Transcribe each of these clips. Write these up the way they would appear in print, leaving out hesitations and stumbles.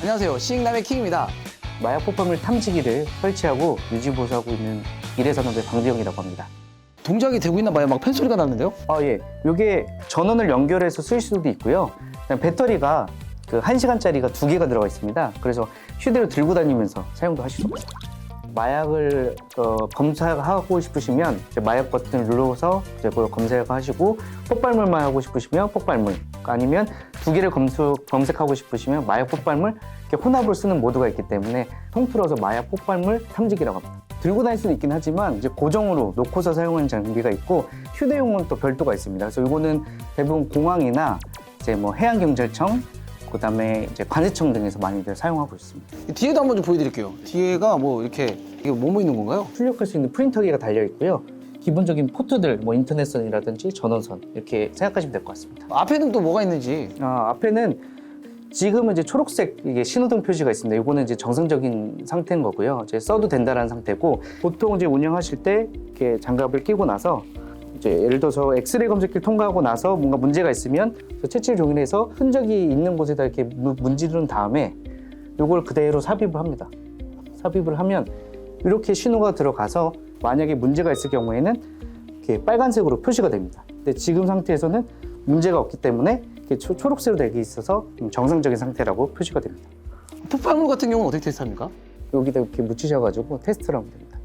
안녕하세요. 시익남의 킹입니다. 마약 포함물 탐지기를 설치하고 유지보수하고 있는 일회산업의 방지영이라고 합니다. 동작이 되고 있나 봐요. 막 팬소리가 나는데요? 예. 이게 전원을 연결해서 쓸 수도 있고요. 그냥 배터리가 그 1시간짜리가 2개가 들어가 있습니다. 그래서 휴대로 들고 다니면서 사용도 하실 수 있습니다. 마약을 검사하고 싶으시면 이제 마약 버튼을 눌러서 이제 그걸 검색하시고 폭발물만 하고 싶으시면 폭발물, 아니면 2개를 검색하고 싶으시면 마약 폭발물, 이렇게 혼합으로 쓰는 모드가 있기 때문에 통틀어서 마약 폭발물 탐지기라고 합니다. 들고 다닐 수도 있긴 하지만 이제 고정으로 놓고서 사용하는 장비가 있고 휴대용은 또 별도가 있습니다. 그래서 이거는 대부분 공항이나 이제 뭐 해양경찰청, 그다음에 이제 관세청 등에서 많이들 사용하고 있습니다. 뒤에도 한번 좀 보여드릴게요. 뒤에가 뭐 이렇게 이게 뭐뭐 있는 건가요? 출력할 수 있는 프린터기가 달려 있고요. 기본적인 포트들, 뭐 인터넷선이라든지 전원선 이렇게 생각하시면 될 것 같습니다. 앞에는 또 뭐가 있는지. 앞에는 지금은 이제 초록색 이게 신호등 표시가 있습니다. 이거는 이제 정상적인 상태인 거고요. 이제 써도 된다라는 상태고, 보통 이제 운영하실 때 이렇게 장갑을 끼고 나서 이제 예를 들어서 엑스레이 검색기를 통과하고 나서 뭔가 문제가 있으면 채취 종이해서 흔적이 있는 곳에다 이렇게 문지른 다음에 이걸 그대로 삽입을 합니다. 삽입을 하면 이렇게 신호가 들어가서 만약에 문제가 있을 경우에는 이렇게 빨간색으로 표시가 됩니다. 근데 지금 상태에서는 문제가 없기 때문에 이렇게 초록색으로 되어 있어서 정상적인 상태라고 표시가 됩니다. 폭발물 같은 경우는 어떻게 테스트합니까? 여기다 이렇게 묻히셔가지고 테스트를 하면 됩니다.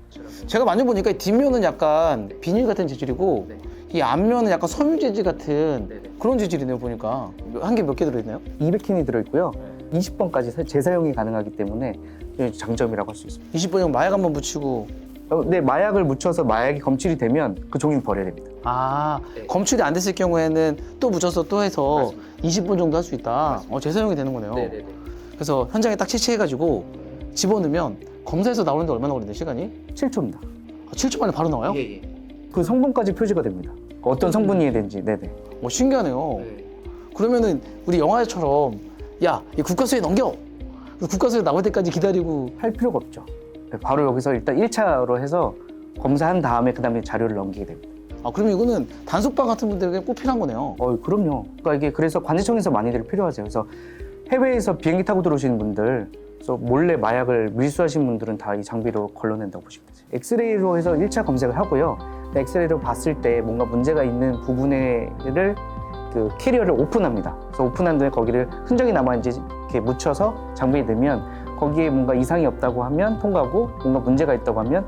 제가 만져보니까 이 뒷면은 약간 비닐 같은 재질이고 이 앞면은 약간 섬유 재질 같은 그런 재질이네요, 보니까. 한 개 몇 개 들어있나요? 200캔이 들어있고요. 20번까지 재사용이 가능하기 때문에 장점이라고 할 수 있습니다. 20번이면 마약 한번 묻히고. 네, 마약을 묻혀서 마약이 검출이 되면 그 종이는 버려야 됩니다. 검출이 안 됐을 경우에는 또 묻혀서 또 해서 20번 정도 할 수 있다. 재사용이 되는 거네요. 그래서 현장에 딱 채취해가지고 집어넣으면 검사해서 나오는데 얼마나 걸리나요, 시간이? 7초입니다. 7초 만에 바로 나와요? 그 성분까지 표시가 됩니다. 어떤 성분이 되는지. 네네. 신기하네요. 그러면은 우리 영화처럼 야, 이 국과수에 넘겨! 국과수에 나올 때까지 기다리고. 할 필요가 없죠. 바로 여기서 일단 1차로 해서 검사한 다음에 그 다음에 자료를 넘기게 됩니다. 그러면 이거는 단속반 같은 분들에게 꼭 필요한 거네요. 그럼요. 그러니까 이게 그래서 관세청에서 많이들 필요하세요. 그래서 해외에서 비행기 타고 들어오시는 분들, 그래서 몰래 마약을 밀수하신 분들은 다 이 장비로 걸러낸다고 보시면 되세요. 엑스레이로 해서 1차 검색을 하고요. 엑스레이로 봤을 때 뭔가 문제가 있는 부분을 그 캐리어를 오픈합니다. 그래서 오픈한 다음에 거기를 흔적이 남아있는지 이렇게 묻혀서 장비에 넣으면 거기에 뭔가 이상이 없다고 하면 통과하고, 뭔가 문제가 있다고 하면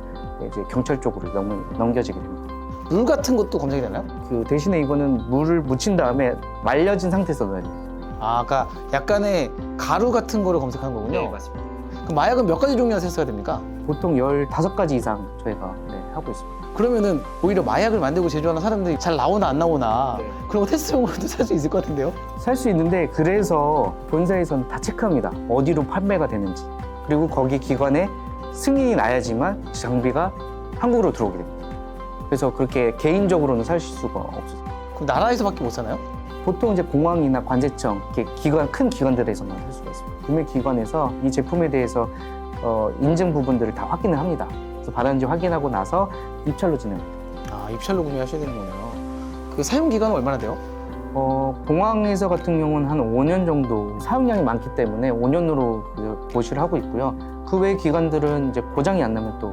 이제 경찰 쪽으로 넘겨지게 됩니다. 물 같은 것도 검색이 되나요? 그 대신에 이거는 물을 묻힌 다음에 말려진 상태에서 넣어야 돼요. 그러니까 약간의 가루 같은 거를 검색하는 거군요. 맞습니다. 그럼 마약은 몇 가지 종류나 테스트가 됩니까? 보통 15가지 이상 저희가 하고 있습니다. 그러면은 오히려 마약을 만들고 제조하는 사람들이 잘 나오나 안 나오나 그런 거 테스트용으로도 살 수 있을 것 같은데요? 살 수 있는데, 그래서 본사에서는 다 체크합니다. 어디로 판매가 되는지. 그리고 거기 기관에 승인이 나야지만 장비가 한국으로 들어오게 됩니다. 그래서 그렇게 개인적으로는 살 수가 없어요. 그럼 나라에서밖에 못 사나요? 보통 이제 공항이나 관세청, 이렇게 큰 기관들에서만 살 수가 있습니다. 구매기관에서 이 제품에 대해서 인증 부분들을 다 확인을 합니다. 그래서 받았는지 확인하고 나서 입찰로 진행합니다. 입찰로 구매하셔야 되는 거네요. 그 사용 기간은 얼마나 돼요? 공항에서 같은 경우는 한 5년 정도 사용량이 많기 때문에 5년으로 보시를 하고 있고요. 그 외 기관들은 이제 고장이 안 나면 또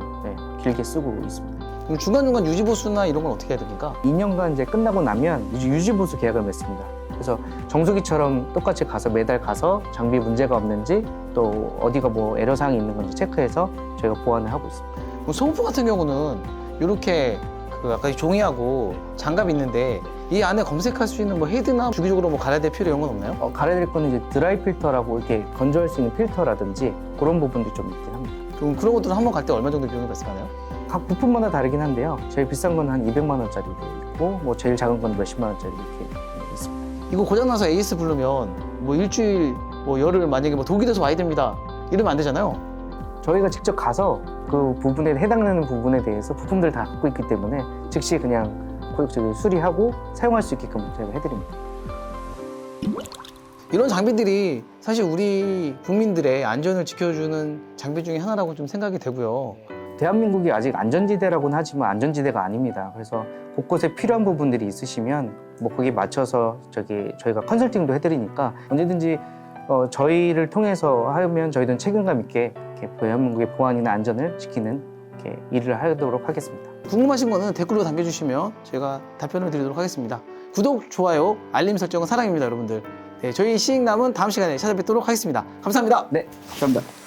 길게 쓰고 있습니다. 그럼 중간중간 유지보수나 이런 건 어떻게 해야 됩니까? 2년간 이제 끝나고 나면 유지보수 계약을 맺습니다. 그래서 정수기처럼 똑같이 가서 매달 가서 장비 문제가 없는지, 또 어디가 뭐 애로사항이 있는 건지 체크해서 저희가 보완을 하고 있습니다. 그럼 소모품 같은 경우는 이렇게 아까 종이하고 장갑이 있는데 이 안에 검색할 수 있는 뭐 헤드나 주기적으로 뭐 갈아야 될 필요 이런 건 없나요? 갈아야 될 거는 이제 드라이 필터라고 이렇게 건조할 수 있는 필터라든지 그런 부분도 좀 있긴 합니다. 그럼 그런 것들은 한 번 갈 때 얼마 정도 비용이 발생하나요? 각 부품마다 다르긴 한데요. 제일 비싼 건 한 200만 원짜리도 있고, 뭐 제일 작은 건 몇십만 원짜리 이렇게 있습니다. 이거 고장나서 AS 부르면 뭐 일주일, 뭐 열흘 만약에 뭐 독일에서 와야 됩니다. 이러면 안 되잖아요. 저희가 직접 가서 그 부분에 해당되는 부분에 대해서 부품들을 다 갖고 있기 때문에 즉시 그냥 수리하고 사용할 수 있게끔 저희가 해드립니다. 이런 장비들이 사실 우리 국민들의 안전을 지켜주는 장비 중에 하나라고 좀 생각이 되고요. 대한민국이 아직 안전지대라고는 하지만 안전지대가 아닙니다. 그래서 곳곳에 필요한 부분들이 있으시면 뭐 거기에 맞춰서 저희가 컨설팅도 해드리니까 언제든지 저희를 통해서 하면 저희는 책임감 있게 이렇게 대한민국의 보안이나 안전을 지키는 이렇게 일을 하도록 하겠습니다. 궁금하신 거는 댓글로 남겨주시면 제가 답변을 드리도록 하겠습니다. 구독, 좋아요, 알림 설정은 사랑입니다, 여러분들. 네, 저희 시익남은 다음 시간에 찾아뵙도록 하겠습니다. 감사합니다. 네, 감사합니다.